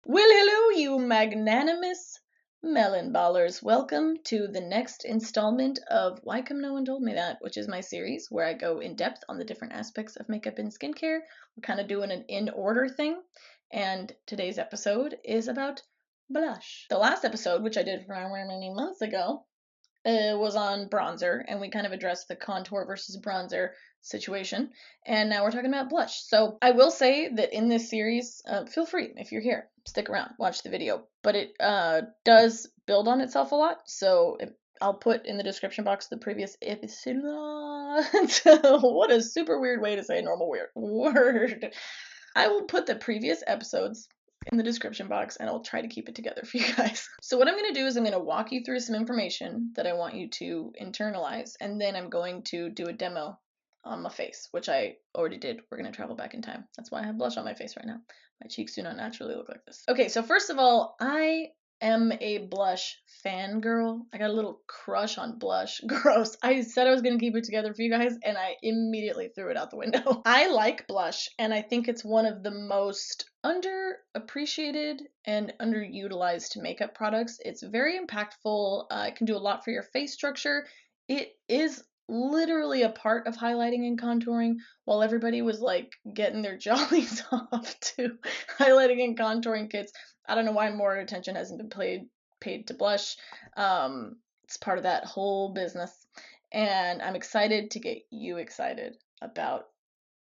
Well, hello, you magnanimous melon ballers. Welcome to the next installment of Why Come No One Told Me That, which is my series where I go in depth on the different aspects of makeup and skincare. We're kind of doing an in order thing, and today's episode is about blush. The last episode, which I did many months ago, was on bronzer, and we kind of addressed the contour versus bronzer situation, and now we're talking about blush. So I will say that in this series, feel free, if you're here, stick around, watch the video, but it does build on itself a lot, so I'll put in the description box the previous episode. What a super weird way to say a normal weird word. I will put the previous episodes in the description box, and I'll try to keep it together for you guys. So what I'm going to do is I'm going to walk you through some information that I want you to internalize, and then I'm going to do a demo on my face, which I already did. We're going to travel back in time. That's why I have blush on my face right now. My cheeks do not naturally look like this. Okay, so first of all, I am a blush fangirl. I got a little crush on blush. Gross. I said I was going to keep it together for you guys, and I immediately threw it out the window. I like blush, and I think it's one of the most underappreciated and underutilized makeup products. It's very impactful. It can do a lot for your face structure. It is literally a part of highlighting and contouring, while everybody was like getting their jollies off to highlighting and contouring kits. I don't know why more attention hasn't been paid to blush. It's part of that whole business, and I'm excited to get you excited about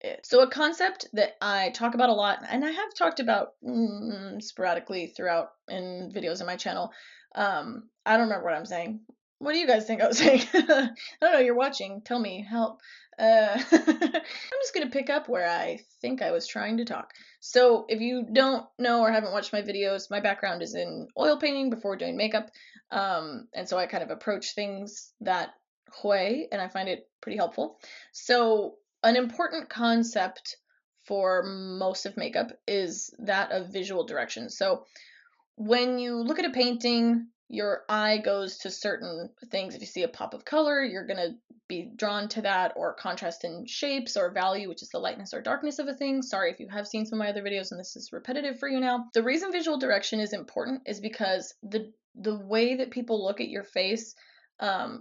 it. So a concept that I talk about a lot, and I have talked about sporadically throughout in videos on my channel. I don't remember what I'm saying. What do you guys think I was saying? I don't know, you're watching. Tell me, help. I'm just going to pick up where I think I was trying to talk. So if you don't know or haven't watched my videos, my background is in oil painting before doing makeup. And so I kind of approach things that way, and I find it pretty helpful. So an important concept for most of makeup is that of visual direction. So when you look at a painting, your eye goes to certain things. If you see a pop of color, you're going to be drawn to that, or contrast in shapes or value, which is the lightness or darkness of a thing. Sorry if you have seen some of my other videos and this is repetitive for you now. The reason visual direction is important is because the way that people look at your face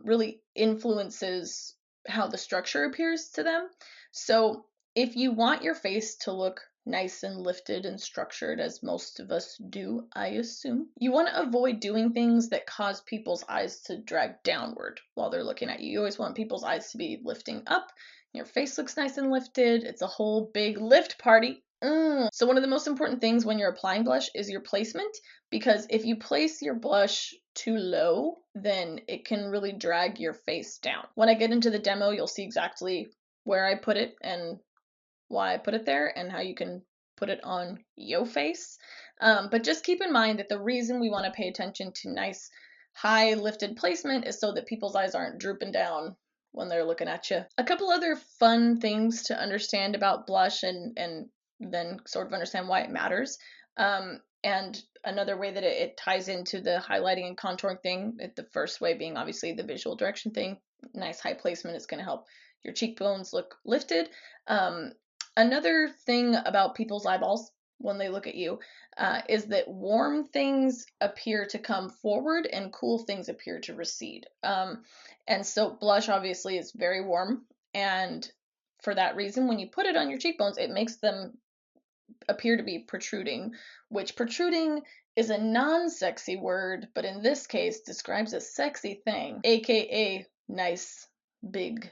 really influences how the structure appears to them. So if you want your face to look nice and lifted and structured, as most of us do, I assume, you want to avoid doing things that cause people's eyes to drag downward while they're looking at you. You always want people's eyes to be lifting up. Your face looks nice and lifted. It's a whole big lift party. So one of the most important things when you're applying blush is your placement, because if you place your blush too low, then it can really drag your face down. When I get into the demo, you'll see exactly where I put it and why I put it there and how you can put it on your face. But just keep in mind that the reason we want to pay attention to nice high lifted placement is so that people's eyes aren't drooping down when they're looking at you. A couple other fun things to understand about blush and then sort of understand why it matters. And another way that it ties into the highlighting and contouring thing, the first way being obviously the visual direction thing. Nice high placement is going to help your cheekbones look lifted. Another thing about people's eyeballs when they look at you is that warm things appear to come forward and cool things appear to recede. And so blush obviously is very warm, and for that reason, when you put it on your cheekbones, it makes them appear to be protruding, which protruding is a non-sexy word, but in this case describes a sexy thing, aka nice, big,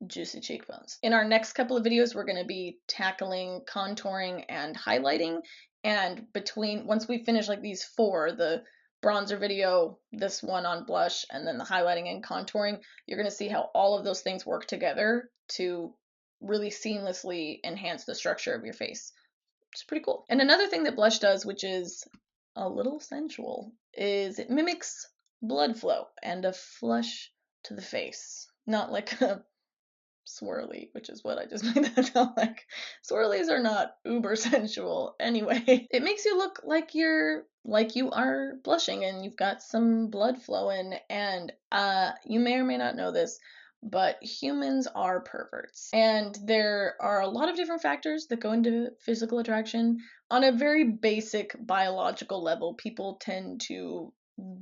juicy cheekbones. In our next couple of videos, we're going to be tackling contouring and highlighting, and once we finish like these four, the bronzer video, this one on blush, and then the highlighting and contouring, you're going to see how all of those things work together to really seamlessly enhance the structure of your face. It's pretty cool. And another thing that blush does, which is a little sensual, is it mimics blood flow and a flush to the face. Not like a swirly, which is what I just made that sound like. Swirlies are not uber sensual anyway. It makes you look like you are blushing and you've got some blood flowing. And you may or may not know this, but humans are perverts. And there are a lot of different factors that go into physical attraction. On a very basic biological level, people tend to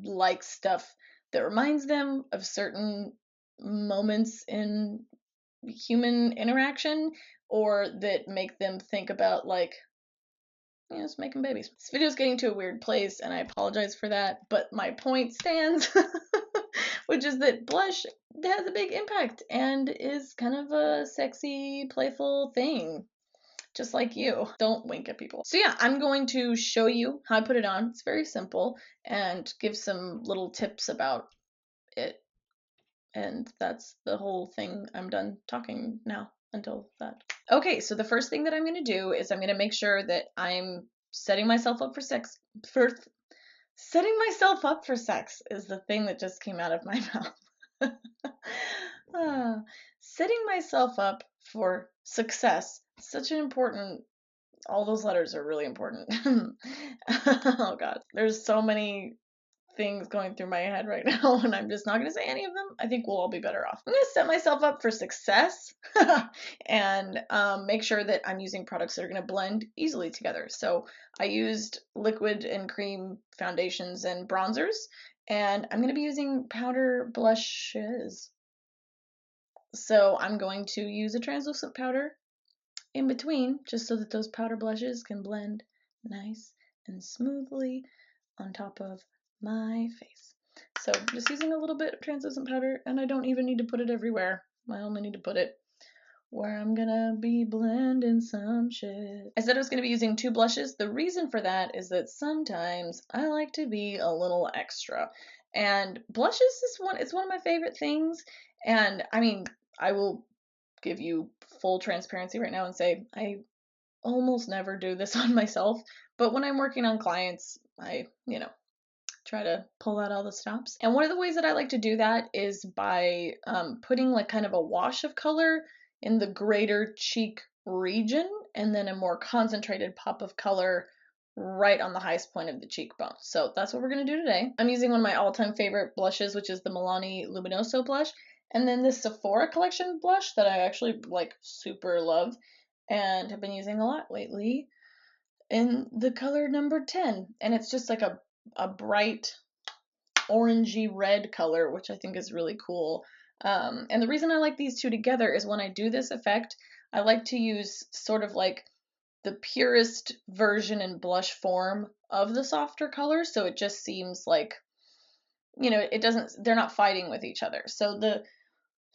like stuff that reminds them of certain moments in human interaction, or that make them think about, like, just making babies. This video is getting to a weird place, and I apologize for that, but my point stands, which is that blush has a big impact and is kind of a sexy, playful thing. Just like you. Don't wink at people. So yeah, I'm going to show you how I put it on. It's very simple, and give some little tips about it. And that's the whole thing. I'm done talking now until that. Okay, so the first thing that I'm going to do is I'm going to make sure that I'm setting myself up for sex. Setting myself up for sex is the thing that just came out of my mouth. Setting myself up for success. Such an important, all those letters are really important. Oh God, there's so many things going through my head right now, and I'm just not going to say any of them. I think we'll all be better off. I'm going to set myself up for success and make sure that I'm using products that are going to blend easily together. So I used liquid and cream foundations and bronzers, and I'm going to be using powder blushes. So I'm going to use a translucent powder in between, just so that those powder blushes can blend nice and smoothly on top of my face. So just using a little bit of translucent powder, and I don't even need to put it everywhere. I only need to put it where I'm gonna be blending some shit. I said I was gonna be using 2 blushes. The reason for that is that sometimes I like to be a little extra. And blushes is it's one of my favorite things. And I mean, I will give you full transparency right now and say I almost never do this on myself, but when I'm working on clients, I, try to pull out all the stops. And one of the ways that I like to do that is by putting like kind of a wash of color in the greater cheek region, and then a more concentrated pop of color right on the highest point of the cheekbone. So that's what we're going to do today. I'm using one of my all-time favorite blushes, which is the Milani Luminoso blush, and then this Sephora collection blush that I actually like super love and have been using a lot lately, in the color number 10. And it's just like a bright orangey red color, which I think is really cool. And the reason I like these two together is when I do this effect, I like to use sort of like the purest version and blush form of the softer color, so it just seems like, they're not fighting with each other. So the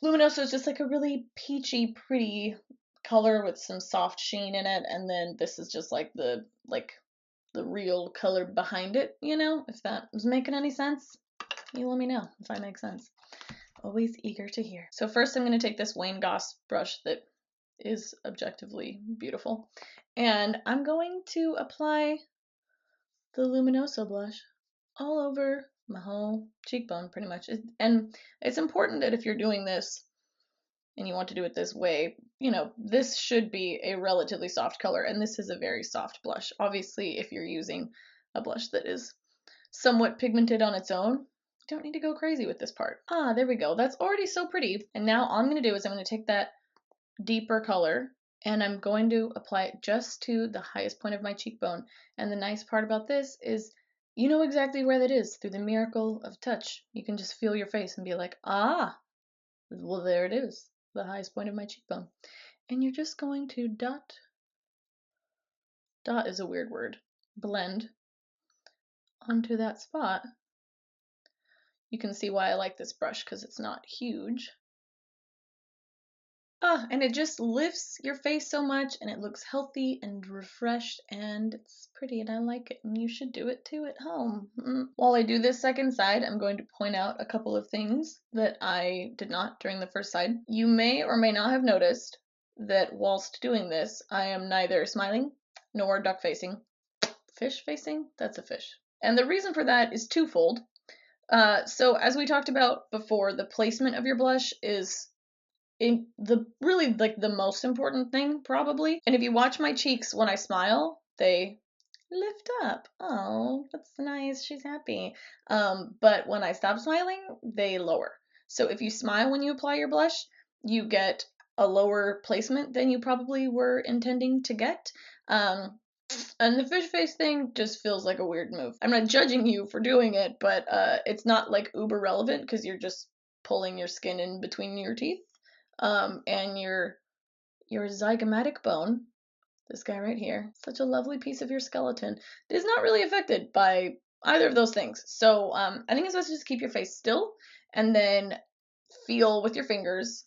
Luminoso is just like a really peachy, pretty color with some soft sheen in it, and then this is just like the real color behind it, if that is making any sense. You let me know if I make sense. Always eager to hear. So first I'm going to take this Goss brush that is objectively beautiful, and I'm going to apply the Luminoso blush all over my whole cheekbone pretty much. And it's important that if you're doing this and you want to do it this way, this should be a relatively soft color, and this is a very soft blush. Obviously, if you're using a blush that is somewhat pigmented on its own, you don't need to go crazy with this part. Ah, there we go. That's already so pretty. And now all I'm going to do is I'm going to take that deeper color and I'm going to apply it just to the highest point of my cheekbone. And the nice part about this is you know exactly where that is through the miracle of touch. You can just feel your face and be like, ah, well, there it is, the highest point of my cheekbone. And you're just going to dot is a weird word, blend onto that spot. You can see why I like this brush, because it's not huge. And it just lifts your face so much, and it looks healthy and refreshed, and it's pretty, and I like it, and you should do it too at home. While I do this second side, I'm going to point out a couple of things that I did not during the first side. You may or may not have noticed that whilst doing this, I am neither smiling nor duck facing. Fish facing? That's a fish. And the reason for that is twofold. So as we talked about before, the placement of your blush is really like the most important thing, probably. And if you watch my cheeks when I smile, they lift up. Oh, that's nice. She's happy. But when I stop smiling, they lower. So if you smile when you apply your blush, you get a lower placement than you probably were intending to get. And the fish face thing just feels like a weird move. I'm not judging you for doing it, but it's not like uber relevant because you're just pulling your skin in between your teeth. And your zygomatic bone, this guy right here, such a lovely piece of your skeleton, is not really affected by either of those things. So I think it's best to just keep your face still and then feel with your fingers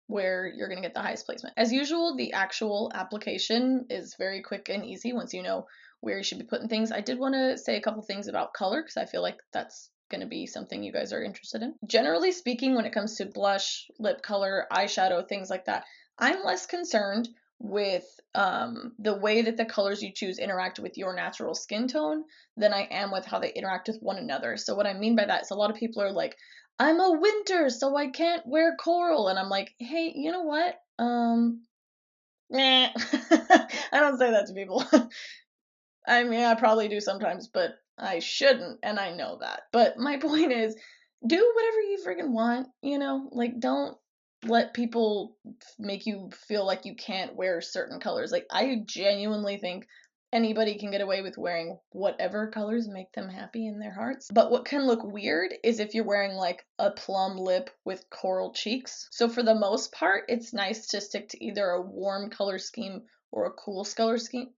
where you're going to get the highest placement. As usual, the actual application is very quick and easy once you know where you should be putting things. I did want to say a couple things about color because I feel like that's going to be something you guys are interested in. Generally speaking, when it comes to blush, lip color, eyeshadow, things like that, I'm less concerned with the way that the colors you choose interact with your natural skin tone than I am with how they interact with one another. So what I mean by that is a lot of people are like, I'm a winter, so I can't wear coral. And I'm like, hey, you know what? Nah. I don't say that to people. I mean, I probably do sometimes, but I shouldn't, and I know that. But my point is, do whatever you freaking want, you know? Like, don't let people make you feel like you can't wear certain colors. Like, I genuinely think anybody can get away with wearing whatever colors make them happy in their hearts. But what can look weird is if you're wearing like a plum lip with coral cheeks. So for the most part, it's nice to stick to either a warm color scheme or a cool color scheme.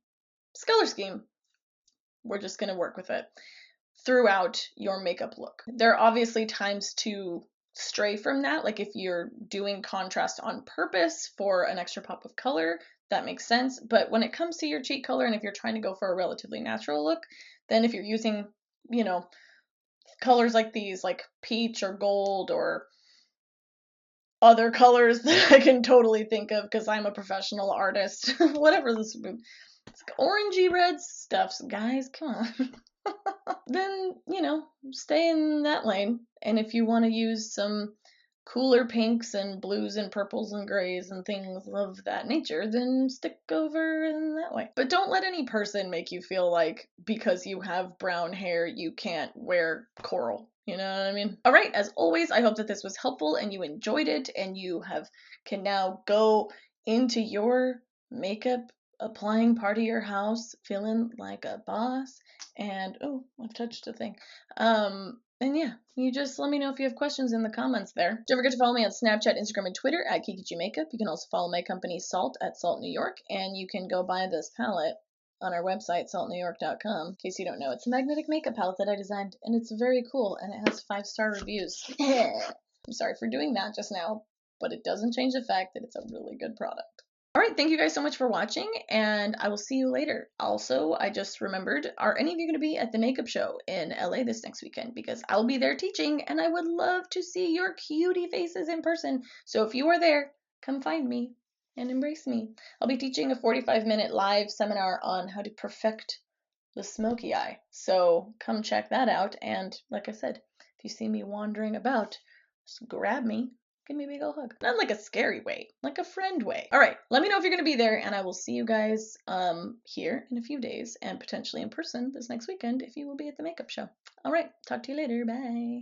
We're just going to work with it throughout your makeup look. There are obviously times to stray from that, like if you're doing contrast on purpose for an extra pop of color, that makes sense. But when it comes to your cheek color, and if you're trying to go for a relatively natural look, then if you're using, you know, colors like these, like peach or gold or other colors that I can totally think of because I'm a professional artist, whatever this orangey red stuffs, guys, come on. Then, you know, stay in that lane. And if you want to use some cooler pinks and blues and purples and grays and things of that nature, then stick over in that way. But don't let any person make you feel like because you have brown hair, you can't wear coral. You know what I mean? All right, as always, I hope that this was helpful and you enjoyed it and you can now go into your makeup applying part of your house feeling like a boss. And oh, I've touched a thing. And yeah, you just let me know if you have questions in the comments there. Don't forget to follow me on Snapchat, Instagram, and Twitter at Kiki Makeup. You can also follow my company Salt at Salt New York, and you can go buy this palette on our website, saltnewyork.com. In case you don't know, it's a magnetic makeup palette that I designed, and it's very cool, and it has 5-star reviews. I'm sorry for doing that just now, but it doesn't change the fact that it's a really good product. All right, thank you guys so much for watching, and I will see you later. Also, I just remembered, are any of you going to be at the makeup show in LA this next weekend? Because I'll be there teaching, and I would love to see your cutie faces in person. So if you are there, come find me and embrace me. I'll be teaching a 45-minute live seminar on how to perfect the smoky eye. So come check that out, and like I said, if you see me wandering about, just grab me. Give me a big ol' hug. Not like a scary way, like a friend way. All right, let me know if you're going to be there, and I will see you guys here in a few days and potentially in person this next weekend if you will be at the makeup show. All right, talk to you later. Bye.